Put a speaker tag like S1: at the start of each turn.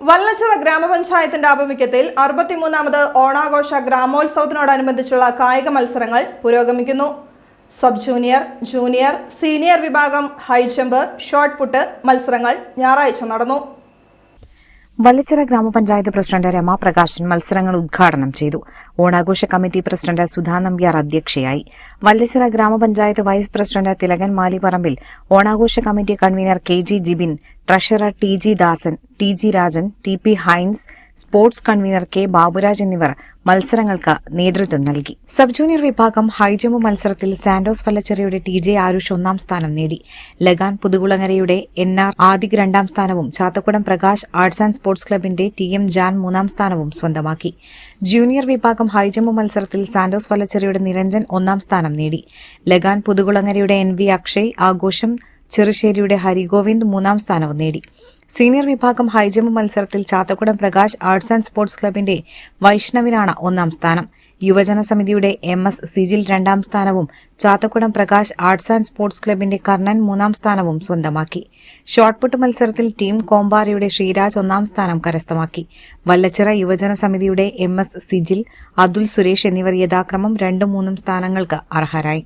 S1: വല്ലച്ചിറ ഗ്രാമപഞ്ചായത്തിന്റെ ആഭിമുഖ്യത്തിൽ 63ാമത് ഓണാഘോഷ ഗ്രാമോത്സവത്തിനോടനുബന്ധിച്ചുള്ള കായിക മത്സരങ്ങൾ പുരോഗമിക്കുന്നു. സബ് ജൂനിയർ, ജൂനിയർ, സീനിയർ വിഭാഗം ഹൈജമ്പ്, ഷോട്ട് പുട്ട് മത്സരങ്ങൾ ഞായറാഴ്ച നടന്നു.
S2: വല്ലച്ചിറ ഗ്രാമപഞ്ചായത്ത് പ്രസിഡന്റ് രമ പ്രകാശൻ മത്സരങ്ങൾ ഉദ്ഘാടനം ചെയ്തു. ഓണാഘോഷ കമ്മിറ്റി പ്രസിഡന്റ് സുധാ നമ്പ്യാർ അധ്യക്ഷയായി. വല്ലച്ചിറ ഗ്രാമപഞ്ചായത്ത് വൈസ് പ്രസിഡന്റ് തിലകൻ മാലിപ്പറമ്പിൽ, ഓണാഘോഷ committee convener K G. Jibin, treasurer T G. Dasan, T G. Rajan, T P. Hains, sports convener K. Baburaj എന്നിവർ മത്സരങ്ങൾക്ക് നേതൃത്വം നൽകി. സബ് ജൂനിയർ വിഭാഗം ഹൈജമ്പ് മത്സരത്തിൽ സാന്റോസ് വല്ലച്ചിറയുടെ ടി.ജെ. ആരുഷ് 1ാം സ്ഥാനം നേടി. ലഗാൻ പുതുകുളങ്ങരയുടെ എൻ.ആർ. ആദിക് 2ാം സ്ഥാനവും Chathakkudam Prakash arts and sports ക്ലബിന്റെ ടി.എം. ജാൻ 3ാം സ്ഥാനവും സ്വന്തമാക്കി. ജൂനിയർ വിഭാഗം ഹൈജമ്പ് മത്സരത്തിൽ സാന്റോസ് വല്ലച്ചിറയുടെ നിരഞ്ജൻ 1ാം സ്ഥാനം നേടി. ലഗാൻ പുതുകുളങ്ങരയുടെ എൻ.വി. അക്ഷയ്, ആഘോഷം ചെറുശ്ശേരിയുടെ ഹരിഗോവിന്ദ് 3ാം സ്ഥാനവും നേടി. സീനിയർ വിഭാഗം ഹൈജമ്പ് മത്സരത്തിൽ Chathakudam Prakash arts and sports ക്ലബിന്റെ വൈഷ്ണവിനാണ് 1ാം സ്ഥാനം. യുവജന സമിതിയുടെ എം.എസ്. സിജിൽ 2ാം സ്ഥാനവും Chathakkudam Prakash arts and sports ക്ലബിന്റെ കർണൻ 3ാം സ്ഥാനവും സ്വന്തമാക്കി. ഷോട്ട്പുട്ട് മത്സരത്തിൽ ടീം കോമ്പാരയുടെ ശ്രീരാജ് 1ാം സ്ഥാനം കരസ്ഥമാക്കി. വല്ലച്ചിറ യുവജന സമിതിയുടെ എം.എസ്. സിജിൽ, അതുൽ സുരേഷ് എന്നിവർ യഥാക്രമം 2ഉം 3ഉം സ്ഥാനങ്ങൾക്ക് അർഹരായി.